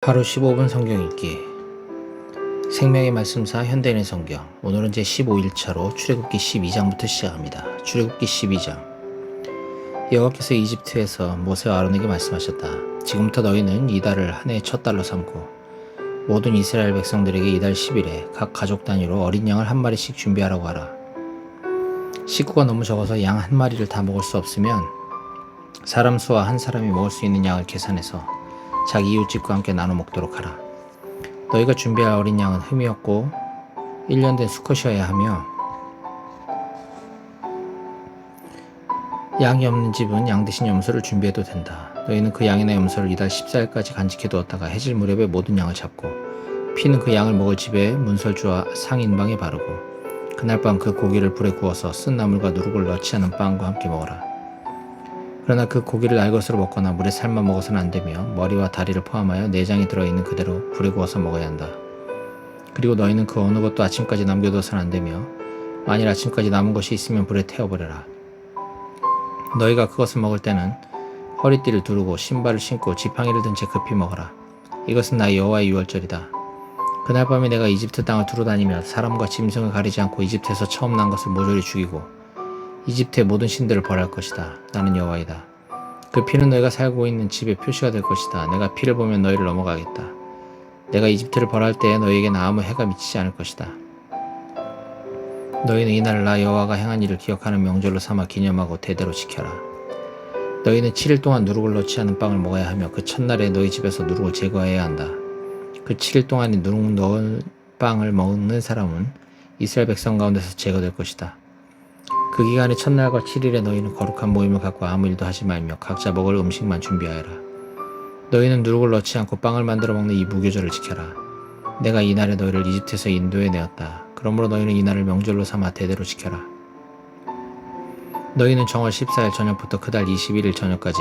하루 15분 성경 읽기. 생명의 말씀사 현대인의 성경. 오늘은 제 15일차로 출애굽기 12장부터 시작합니다. 출애굽기 12장. 여호와께서 이집트에서 모세와 아론에게 말씀하셨다. 지금부터 너희는 이달을 한 해의 첫 달로 삼고 모든 이스라엘 백성들에게 이달 10일에 각 가족 단위로 어린 양을 한 마리씩 준비하라고 하라. 식구가 너무 적어서 양 한 마리를 다 먹을 수 없으면 사람 수와 한 사람이 먹을 수 있는 양을 계산해서 자기 이웃집과 함께 나눠 먹도록 하라. 너희가 준비할 어린 양은 흠이 없고 1년 된 수컷이어야 하며 양이 없는 집은 양 대신 염소를 준비해도 된다. 너희는 그 양이나 염소를 이달 14일까지 간직해 두었다가 해질 무렵에 모든 양을 잡고 피는 그 양을 먹을 집의 문설주와 상인방에 바르고 그날 밤 그 고기를 불에 구워서 쓴 나물과 누룩을 넣지 않은 빵과 함께 먹어라. 그러나 그 고기를 날 것으로 먹거나 물에 삶아 먹어서는 안 되며 머리와 다리를 포함하여 내장이 들어있는 그대로 불에 구워서 먹어야 한다. 그리고 너희는 그 어느 것도 아침까지 남겨둬서는 안 되며 만일 아침까지 남은 것이 있으면 불에 태워버려라. 너희가 그것을 먹을 때는 허리띠를 두르고 신발을 신고 지팡이를 든 채 급히 먹어라. 이것은 나의 여호와의 유월절이다. 그날 밤에 내가 이집트 땅을 두루다니며 사람과 짐승을 가리지 않고 이집트에서 처음 난 것을 모조리 죽이고 이집트의 모든 신들을 벌할 것이다. 나는 여호와이다. 그 피는 너희가 살고 있는 집의 표시가 될 것이다. 내가 피를 보면 너희를 넘어가겠다. 내가 이집트를 벌할 때에 너희에게는 아무 해가 미치지 않을 것이다. 너희는 이날을 나 여호와가 행한 일을 기억하는 명절로 삼아 기념하고 대대로 지켜라. 너희는 7일 동안 누룩을 넣지 않은 빵을 먹어야 하며 그 첫날에 너희 집에서 누룩을 제거해야 한다. 그 7일 동안에 누룩 넣은 빵을 먹는 사람은 이스라엘 백성 가운데서 제거될 것이다. 그 기간의 첫날과 7일에 너희는 거룩한 모임을 갖고 아무 일도 하지 말며 각자 먹을 음식만 준비하여라. 너희는 누룩을 넣지 않고 빵을 만들어 먹는 이 무교절을 지켜라. 내가 이날에 너희를 이집트에서 인도해 내었다. 그러므로 너희는 이날을 명절로 삼아 대대로 지켜라. 너희는 정월 14일 저녁부터 그 달 21일 저녁까지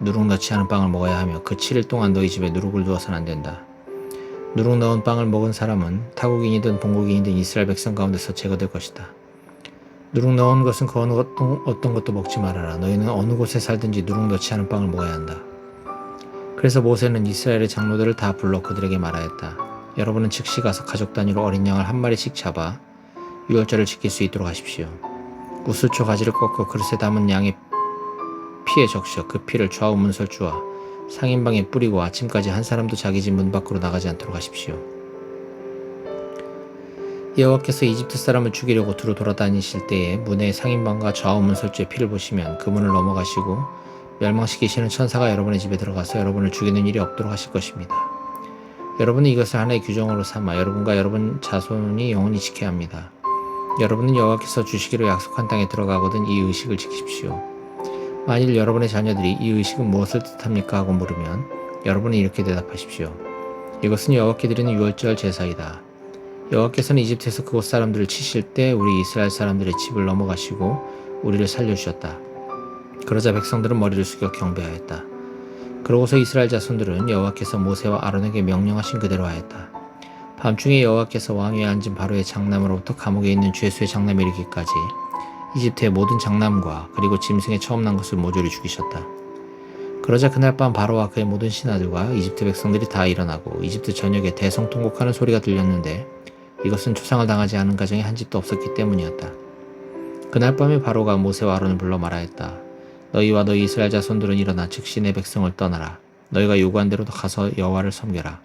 누룩 넣지 않은 빵을 먹어야 하며 그 7일 동안 너희 집에 누룩을 두어서는 안 된다. 누룩 넣은 빵을 먹은 사람은 타국인이든 본국인이든 이스라엘 백성 가운데서 제거될 것이다. 누룩 넣은 것은 그 어떤 것도 먹지 말아라. 너희는 어느 곳에 살든지 누룩 넣지 않은 빵을 먹어야 한다. 그래서 모세는 이스라엘의 장로들을 다 불러 그들에게 말하였다. 여러분은 즉시 가서 가족 단위로 어린 양을 한 마리씩 잡아 유월절을 지킬 수 있도록 하십시오. 우슬초 가지를 꺾어 그릇에 담은 양의 피에 적셔 그 피를 좌우 문설주와 상인방에 뿌리고 아침까지 한 사람도 자기 집 문 밖으로 나가지 않도록 하십시오. 여호와께서 이집트 사람을 죽이려고 두루 돌아다니실 때에 문의 상인방과 좌우 문설주의 피를 보시면 그 문을 넘어가시고 멸망시키시는 천사가 여러분의 집에 들어가서 여러분을 죽이는 일이 없도록 하실 것입니다. 여러분은 이것을 하나의 규정으로 삼아 여러분과 여러분 자손이 영원히 지켜야 합니다. 여러분은 여호와께서 주시기로 약속한 땅에 들어가거든 이 의식을 지키십시오. 만일 여러분의 자녀들이 이 의식은 무엇을 뜻합니까? 하고 물으면 여러분은 이렇게 대답하십시오. 이것은 여호와께 드리는 유월절 제사이다. 여호와께서는 이집트에서 그곳 사람들을 치실 때 우리 이스라엘 사람들의 집을 넘어가시고 우리를 살려주셨다. 그러자 백성들은 머리를 숙여 경배하였다. 그러고서 이스라엘 자손들은 여호와께서 모세와 아론에게 명령하신 그대로 하였다. 밤중에 여호와께서 왕위에 앉은 바로의 장남으로부터 감옥에 있는 죄수의 장남에 이르기까지 이집트의 모든 장남과 그리고 짐승의 처음 난 것을 모조리 죽이셨다. 그러자 그날 밤 바로와 그의 모든 신하들과 이집트 백성들이 다 일어나고 이집트 전역에 대성통곡하는 소리가 들렸는데 이것은 초상을 당하지 않은 가정이 한 집도 없었기 때문이었다. 그날 밤에 바로가 모세와 아론을 불러 말하였다. 너희와 너희 이스라엘 자손들은 일어나 즉시 내 백성을 떠나라. 너희가 요구한 대로 가서 여호와를 섬겨라.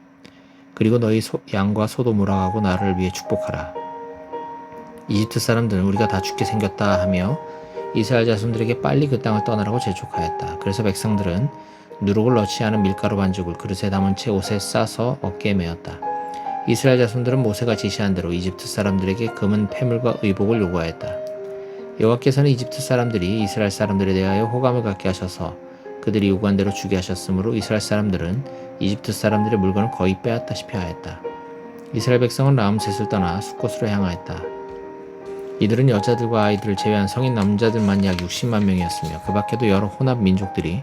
그리고 너희 양과 소도 몰아가고 나를 위해 축복하라. 이집트 사람들은 우리가 다 죽게 생겼다 하며 이스라엘 자손들에게 빨리 그 땅을 떠나라고 재촉하였다. 그래서 백성들은 누룩을 넣지 않은 밀가루 반죽을 그릇에 담은 채 옷에 싸서 어깨에 메었다. 이스라엘 자손들은 모세가 지시한 대로 이집트 사람들에게 금은 패물과 의복을 요구하였다. 여호와께서는 이집트 사람들이 이스라엘 사람들에 대하여 호감을 갖게 하셔서 그들이 요구한 대로 주게 하셨으므로 이스라엘 사람들은 이집트 사람들의 물건을 거의 빼앗다시피 하였다. 이스라엘 백성은 라암셋을 떠나 숫곳으로 향하였다. 이들은 여자들과 아이들을 제외한 성인 남자들만 약 60만 명이었으며 그 밖에도 여러 혼합 민족들이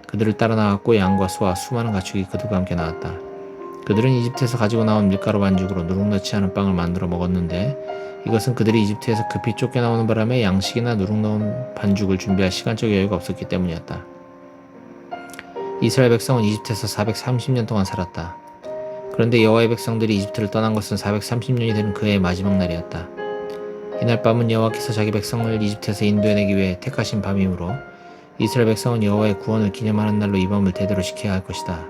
그들을 따라 나갔고 양과 소와 수많은 가축이 그들과 함께 나왔다. 그들은 이집트에서 가지고 나온 밀가루 반죽으로 누룩 넣지 않은 빵을 만들어 먹었는데 이것은 그들이 이집트에서 급히 쫓겨나오는 바람에 양식이나 누룩 넣은 반죽을 준비할 시간적 여유가 없었기 때문이었다. 이스라엘 백성은 이집트에서 430년 동안 살았다. 그런데 여호와의 백성들이 이집트를 떠난 것은 430년이 되는 그해의 마지막 날이었다. 이날 밤은 여호와께서 자기 백성을 이집트에서 인도해내기 위해 택하신 밤이므로 이스라엘 백성은 여호와의 구원을 기념하는 날로 이 밤을 대대로 지켜야 할 것이다.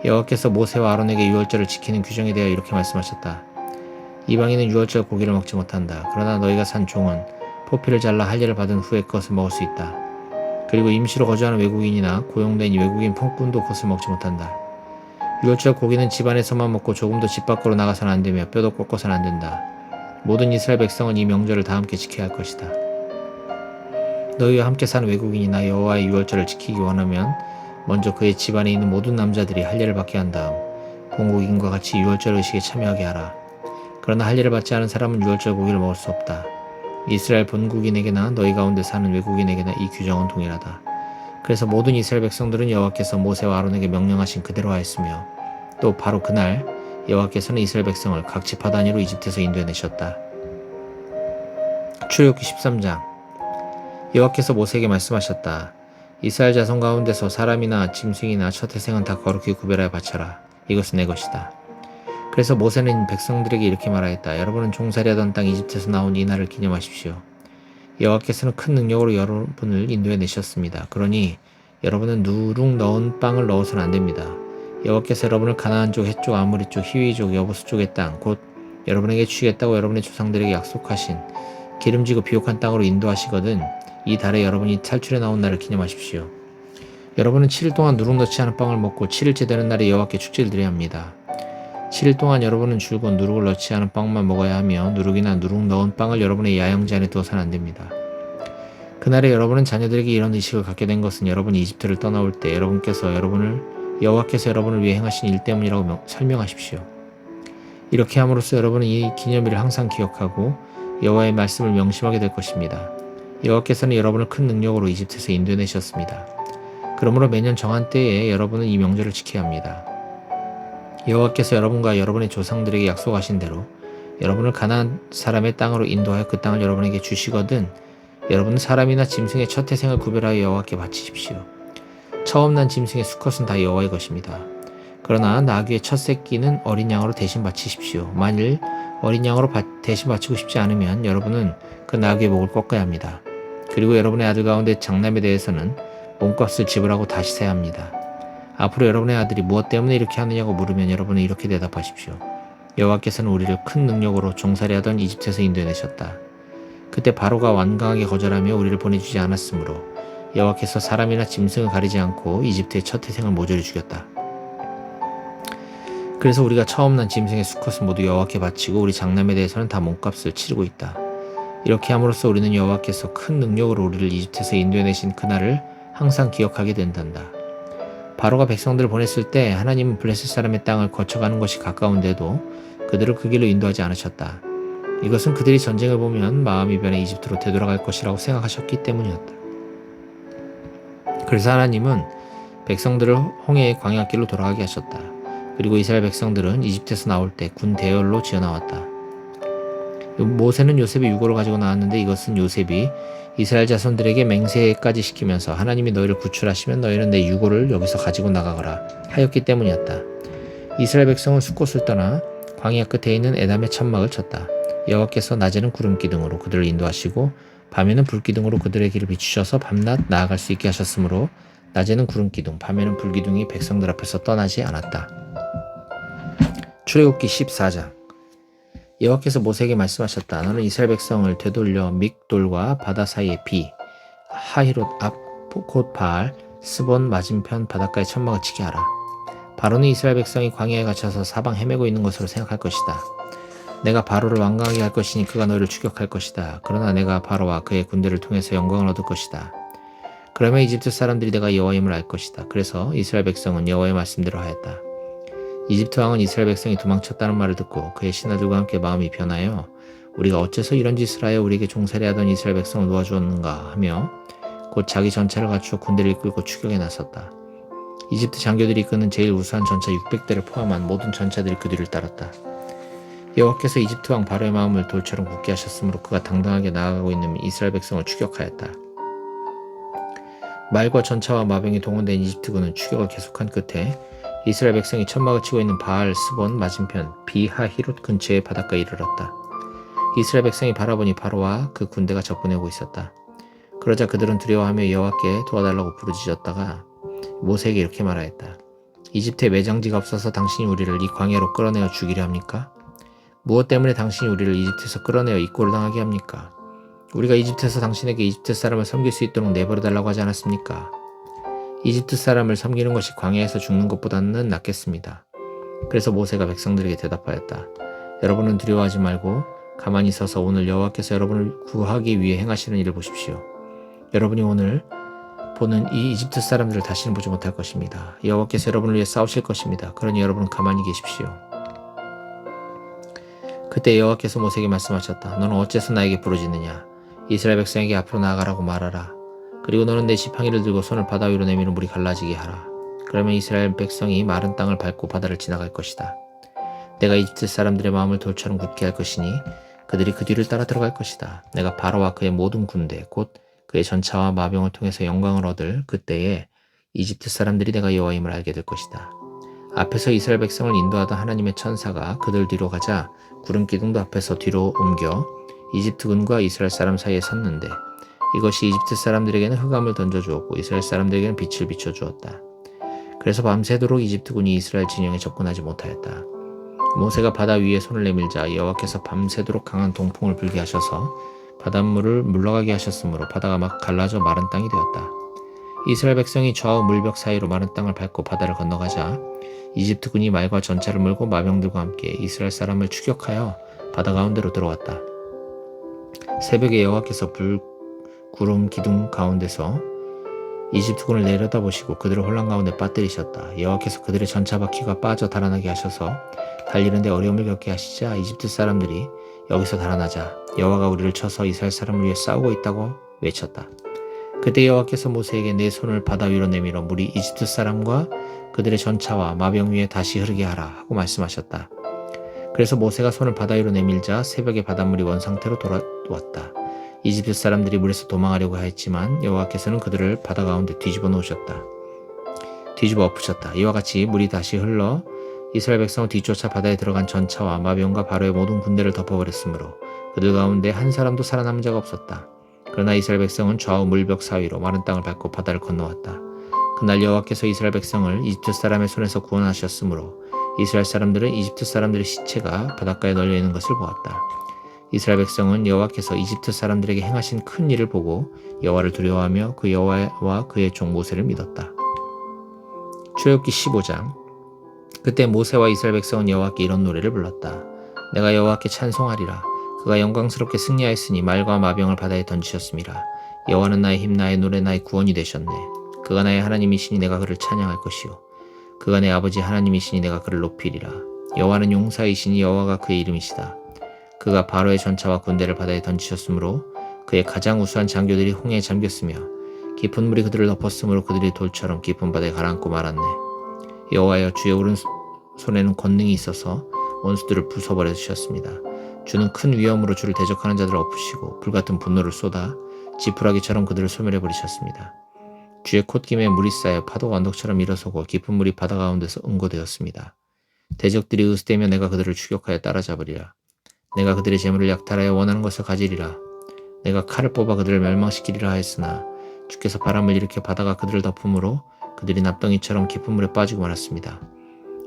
여호와께서 모세와 아론에게 유월절을 지키는 규정에 대하여 이렇게 말씀하셨다. 이방인은 유월절 고기를 먹지 못한다. 그러나 너희가 산 종은 포피를 잘라 할례를 받은 후에 그것을 먹을 수 있다. 그리고 임시로 거주하는 외국인이나 고용된 외국인 폭군도 그것을 먹지 못한다. 유월절 고기는 집 안에서만 먹고 조금도 집 밖으로 나가서는 안 되며 뼈도 꺾어서는 안 된다. 모든 이스라엘 백성은 이 명절을 다 함께 지켜야 할 것이다. 너희와 함께 사는 외국인이나 여호와의 유월절을 지키기 원하면 먼저 그의 집안에 있는 모든 남자들이 할례를 받게 한 다음 본국인과 같이 유월절 의식에 참여하게 하라. 그러나 할례를 받지 않은 사람은 유월절 고기를 먹을 수 없다. 이스라엘 본국인에게나 너희 가운데 사는 외국인에게나 이 규정은 동일하다. 그래서 모든 이스라엘 백성들은 여호와께서 모세와 아론에게 명령하신 그대로 하였으며 또 바로 그날 여호와께서는 이스라엘 백성을 각 지파 단위로 이집트에서 인도해내셨다. 출애굽기 13장. 여호와께서 모세에게 말씀하셨다. 이스라엘 자손 가운데서 사람이나 짐승이나 첫 태생은 다 거룩히 구별하여 바쳐라. 이것은 내 것이다. 그래서 모세는 백성들에게 이렇게 말하였다. 여러분은 종살이하던 땅 이집트에서 나온 이 날을 기념하십시오. 여호와께서는 큰 능력으로 여러분을 인도해내셨습니다. 그러니 여러분은 누룩 넣은 빵을 넣어서는 안 됩니다. 여호와께서 여러분을 가나안 쪽, 헷 쪽, 아모리 쪽, 히위 쪽, 여부스 쪽의 땅, 곧 여러분에게 주겠다고 여러분의 조상들에게 약속하신 기름지고 비옥한 땅으로 인도하시거든 이 달에 여러분이 탈출해 나온 날을 기념하십시오. 여러분은 7일 동안 누룩 넣지 않은 빵을 먹고 7일째 되는 날에 여호와께 축제를 드려야 합니다. 7일 동안 여러분은 줄곧 누룩을 넣지 않은 빵만 먹어야 하며 누룩이나 누룩 넣은 빵을 여러분의 야영지 안에 두어서는 안 됩니다. 그날에 여러분은 자녀들에게 이런 의식을 갖게 된 것은 여러분이 이집트를 떠나올 때 여호와께서 여러분을 위해 행하신 일 때문이라고 설명하십시오. 이렇게 함으로써 여러분은 이 기념일을 항상 기억하고 여호와의 말씀을 명심하게 될 것입니다. 여호와께서는 여러분을 큰 능력으로 이집트에서 인도해내셨습니다. 그러므로 매년 정한 때에 여러분은 이 명절을 지켜야 합니다. 여호와께서 여러분과 여러분의 조상들에게 약속하신 대로 여러분을 가나안 사람의 땅으로 인도하여 그 땅을 여러분에게 주시거든 여러분은 사람이나 짐승의 첫 태생을 구별하여 여호와께 바치십시오. 처음 난 짐승의 수컷은 다 여호와의 것입니다. 그러나 나귀의 첫 새끼는 어린 양으로 대신 바치십시오. 만일 어린 양으로 대신 바치고 싶지 않으면 여러분은 그 나귀의 목을 꺾어야 합니다. 그리고 여러분의 아들 가운데 장남에 대해서는 몸값을 지불하고 다시 세야 합니다. 앞으로 여러분의 아들이 무엇 때문에 이렇게 하느냐고 물으면 여러분은 이렇게 대답하십시오. 여호와께서는 우리를 큰 능력으로 종살이하던 이집트에서 인도해내셨다. 그때 바로가 완강하게 거절하며 우리를 보내주지 않았으므로 여호와께서 사람이나 짐승을 가리지 않고 이집트의 첫 태생을 모조리 죽였다. 그래서 우리가 처음 난 짐승의 수컷은 모두 여호와께 바치고 우리 장남에 대해서는 다 몸값을 치르고 있다. 이렇게 함으로써 우리는 여호와께서 큰 능력으로 우리를 이집트에서 인도해내신 그날을 항상 기억하게 된단다. 바로가 백성들을 보냈을 때 하나님은 블레셋 사람의 땅을 거쳐가는 것이 가까운데도 그들을 그 길로 인도하지 않으셨다. 이것은 그들이 전쟁을 보면 마음이 변해 이집트로 되돌아갈 것이라고 생각하셨기 때문이었다. 그래서 하나님은 백성들을 홍해의 광야길로 돌아가게 하셨다. 그리고 이스라엘 백성들은 이집트에서 나올 때 군 대열로 지어 나왔다. 모세는 요셉의 유고를 가지고 나왔는데 이것은 요셉이 이스라엘 자손들에게 맹세까지 시키면서 하나님이 너희를 구출하시면 너희는 내 유고를 여기서 가지고 나가거라 하였기 때문이었다. 이스라엘 백성은 숫곳을 떠나 광야 끝에 있는 에담의 천막을 쳤다. 여호와께서 낮에는 구름 기둥으로 그들을 인도하시고 밤에는 불 기둥으로 그들의 길을 비추셔서 밤낮 나아갈 수 있게 하셨으므로 낮에는 구름 기둥, 밤에는 불 기둥이 백성들 앞에서 떠나지 않았다. 출애굽기 14장. 여호와께서 모세에게 말씀하셨다. 너는 이스라엘 백성을 되돌려 믹돌과 바다 사이의 비, 하히롯 앞 곧 바알, 스본 맞은편 바닷가에 천막을 치게 하라. 바로는 이스라엘 백성이 광야에 갇혀서 사방 헤매고 있는 것으로 생각할 것이다. 내가 바로를 완강하게 할 것이니 그가 너희를 추격할 것이다. 그러나 내가 바로와 그의 군대를 통해서 영광을 얻을 것이다. 그러면 이집트 사람들이 내가 여호와임을 알 것이다. 그래서 이스라엘 백성은 여호와의 말씀대로 하였다. 이집트 왕은 이스라엘 백성이 도망쳤다는 말을 듣고 그의 신하들과 함께 마음이 변하여 우리가 어째서 이런 짓을 하여 우리에게 종살이하던 이스라엘 백성을 놓아주었는가 하며 곧 자기 전차를 갖추어 군대를 이끌고 추격에 나섰다. 이집트 장교들이 이끄는 제일 우수한 전차 600대를 포함한 모든 전차들이 그 뒤를 따랐다. 여호와께서 이집트 왕 바로의 마음을 돌처럼 굳게 하셨으므로 그가 당당하게 나아가고 있는 이스라엘 백성을 추격하였다. 말과 전차와 마병이 동원된 이집트군은 추격을 계속한 끝에 이스라엘 백성이 천막을 치고 있는 바알 스본 맞은편 비하히롯 근처의 바닷가에 이르렀다. 이스라엘 백성이 바라보니 바로와 그 군대가 접근하고 있었다. 그러자 그들은 두려워하며 여호와께 도와달라고 부르짖었다가 모세에게 이렇게 말하였다. 이집트에 매장지가 없어서 당신이 우리를 이 광야로 끌어내어 죽이려 합니까? 무엇 때문에 당신이 우리를 이집트에서 끌어내어 이 꼴을 당하게 합니까? 우리가 이집트에서 당신에게 이집트 사람을 섬길 수 있도록 내버려달라고 하지 않았습니까? 이집트 사람을 섬기는 것이 광야에서 죽는 것보다는 낫겠습니다. 그래서 모세가 백성들에게 대답하였다. 여러분은 두려워하지 말고 가만히 서서 오늘 여호와께서 여러분을 구하기 위해 행하시는 일을 보십시오. 여러분이 오늘 보는 이 이집트 사람들을 다시는 보지 못할 것입니다. 여호와께서 여러분을 위해 싸우실 것입니다. 그러니 여러분은 가만히 계십시오. 그때 여호와께서 모세에게 말씀하셨다. 너는 어째서 나에게 부르짖느냐? 이스라엘 백성에게 앞으로 나아가라고 말하라. 그리고 너는 내 지팡이를 들고 손을 바다 위로 내미는 물이 갈라지게 하라. 그러면 이스라엘 백성이 마른 땅을 밟고 바다를 지나갈 것이다. 내가 이집트 사람들의 마음을 돌처럼 굳게 할 것이니 그들이 그 뒤를 따라 들어갈 것이다. 내가 바로와 그의 모든 군대 곧 그의 전차와 마병을 통해서 영광을 얻을 그때에 이집트 사람들이 내가 여호와임을 알게 될 것이다. 앞에서 이스라엘 백성을 인도하던 하나님의 천사가 그들 뒤로 가자 구름 기둥도 앞에서 뒤로 옮겨 이집트군과 이스라엘 사람 사이에 섰는데 이것이 이집트 사람들에게는 흑암을 던져주었고 이스라엘 사람들에게는 빛을 비춰주었다. 그래서 밤새도록 이집트군이 이스라엘 진영에 접근하지 못하였다. 모세가 바다 위에 손을 내밀자 여호와께서 밤새도록 강한 동풍을 불게 하셔서 바닷물을 물러가게 하셨으므로 바다가 막 갈라져 마른 땅이 되었다. 이스라엘 백성이 좌우 물벽 사이로 마른 땅을 밟고 바다를 건너가자 이집트군이 말과 전차를 몰고 마병들과 함께 이스라엘 사람을 추격하여 바다 가운데로 들어왔다. 새벽에 여호와께서 구름 기둥 가운데서 이집트군을 내려다보시고 그들을 혼란 가운데 빠뜨리셨다. 여호와께서 그들의 전차 바퀴가 빠져 달아나게 하셔서 달리는데 어려움을 겪게 하시자 이집트 사람들이 여기서 달아나자 여호와가 우리를 쳐서 이스라엘 사람을 위해 싸우고 있다고 외쳤다. 그때 여호와께서 모세에게 내 손을 바다 위로 내밀어 물이 이집트 사람과 그들의 전차와 마병 위에 다시 흐르게 하라 하고 말씀하셨다. 그래서 모세가 손을 바다 위로 내밀자 새벽에 바닷물이 원상태로 돌아왔다. 이집트 사람들이 물에서 도망하려고 하였지만 여호와께서는 그들을 바다 가운데 뒤집어 엎으셨다. 이와 같이 물이 다시 흘러 이스라엘 백성을 뒤쫓아 바다에 들어간 전차와 마병과 바로의 모든 군대를 덮어버렸으므로 그들 가운데 한 사람도 살아남은 자가 없었다. 그러나 이스라엘 백성은 좌우 물벽 사이로 마른 땅을 밟고 바다를 건너왔다. 그날 여호와께서 이스라엘 백성을 이집트 사람의 손에서 구원하셨으므로 이스라엘 사람들은 이집트 사람들의 시체가 바닷가에 널려 있는 것을 보았다. 이스라엘 백성은 여호와께서 이집트 사람들에게 행하신 큰 일을 보고 여호와를 두려워하며 그 여호와와 그의 종 모세를 믿었다. 출애굽기 15장. 그때 모세와 이스라엘 백성은 여호와께 이런 노래를 불렀다. 내가 여호와께 찬송하리라. 그가 영광스럽게 승리하였으니 말과 마병을 바다에 던지셨음이라. 여호와는 나의 힘, 나의 노래, 나의 구원이 되셨네. 그가 나의 하나님이시니 내가 그를 찬양할 것이요 그가 내 아버지 하나님이시니 내가 그를 높이리라. 여호와는 용사이시니 여호와가 그의 이름이시다. 그가 바로의 전차와 군대를 바다에 던지셨으므로 그의 가장 우수한 장교들이 홍해에 잠겼으며 깊은 물이 그들을 덮었으므로 그들이 돌처럼 깊은 바다에 가라앉고 말았네. 여호와여, 주의 오른손에는 권능이 있어서 원수들을 부숴버려 주셨습니다. 주는 큰 위엄으로 주를 대적하는 자들을 엎으시고 불같은 분노를 쏟아 지푸라기처럼 그들을 소멸해 버리셨습니다. 주의 콧김에 물이 쌓여 파도가 언덕처럼 일어서고 깊은 물이 바다 가운데서 응고되었습니다. 대적들이 으스대며 내가 그들을 추격하여 따라잡으리라. 내가 그들의 재물을 약탈하여 원하는 것을 가지리라. 내가 칼을 뽑아 그들을 멸망시키리라 하였으나 주께서 바람을 일으켜 바다가 그들을 덮음으로 그들이 납덩이처럼 깊은 물에 빠지고 말았습니다.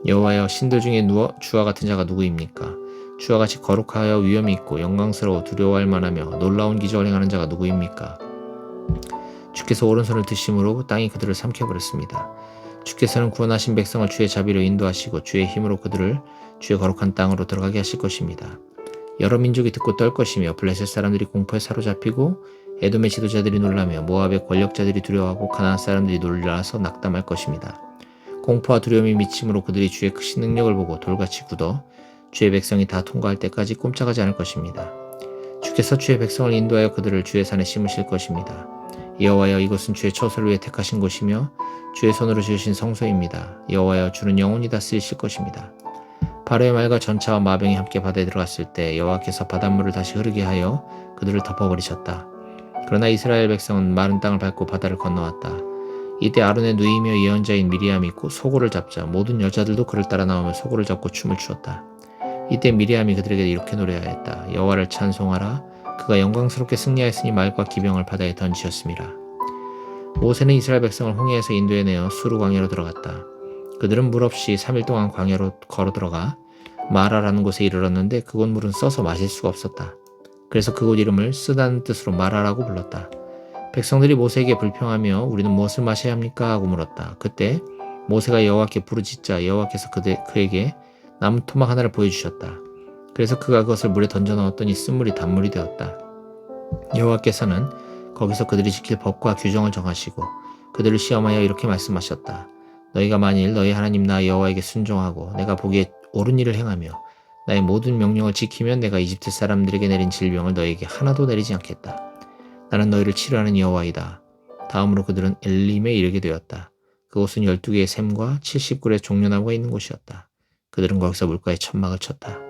여호와여, 신들 중에 주와 같은 자가 누구입니까? 주와 같이 거룩하여 위엄이 있고 영광스러워 두려워할 만하며 놀라운 기적을 행하는 자가 누구입니까? 주께서 오른손을 드심으로 땅이 그들을 삼켜버렸습니다. 주께서는 구원하신 백성을 주의 자비로 인도하시고 주의 힘으로 그들을 주의 거룩한 땅으로 들어가게 하실 것입니다. 여러 민족이 듣고 떨 것이며 블레셋 사람들이 공포에 사로잡히고 에돔의 지도자들이 놀라며 모압의 권력자들이 두려워하고 가나안 사람들이 놀라서 낙담할 것입니다. 공포와 두려움이 미침으로 그들이 주의 크신 능력을 보고 돌같이 굳어 주의 백성이 다 통과할 때까지 꼼짝하지 않을 것입니다. 주께서 주의 백성을 인도하여 그들을 주의 산에 심으실 것입니다. 여호와여, 이곳은 주의 처소를 위해 택하신 곳이며 주의 손으로 지으신 성소입니다. 여호와여, 주는 영원히 다스리실 것입니다. 바로의 말과 전차와 마병이 함께 바다에 들어갔을 때 여호와께서 바닷물을 다시 흐르게 하여 그들을 덮어버리셨다. 그러나 이스라엘 백성은 마른 땅을 밟고 바다를 건너왔다. 이때 아론의 누이며 예언자인 미리암이 소고를 잡자 모든 여자들도 그를 따라 나오며 소고를 잡고 춤을 추었다. 이때 미리암이 그들에게 이렇게 노래하였다. 여호와를 찬송하라. 그가 영광스럽게 승리하였으니 말과 기병을 바다에 던지셨습니다. 모세는 이스라엘 백성을 홍해에서 인도해내어 수르 광야로 들어갔다. 그들은 물 없이 3일 동안 광야로 걸어 들어가 마라라는 곳에 이르렀는데 그곳 물은 써서 마실 수가 없었다. 그래서 그곳 이름을 쓰다는 뜻으로 마라라고 불렀다. 백성들이 모세에게 불평하며 우리는 무엇을 마셔야 합니까? 하고 물었다. 그때 모세가 여호와께 부르짖자 여호와께서 그에게 나무 토막 하나를 보여주셨다. 그래서 그가 그것을 물에 던져 넣었더니 쓴물이 단물이 되었다. 여호와께서는 거기서 그들이 지킬 법과 규정을 정하시고 그들을 시험하여 이렇게 말씀하셨다. 너희가 만일 너희 하나님 나 여호와에게 순종하고 내가 보기에 옳은 일을 행하며 나의 모든 명령을 지키면 내가 이집트 사람들에게 내린 질병을 너희에게 하나도 내리지 않겠다. 나는 너희를 치료하는 여호와이다. 다음으로 그들은 엘림에 이르게 되었다. 그곳은 12개의 샘과 70굴의 종려나무가 있는 곳이었다. 그들은 거기서 물가에 천막을 쳤다.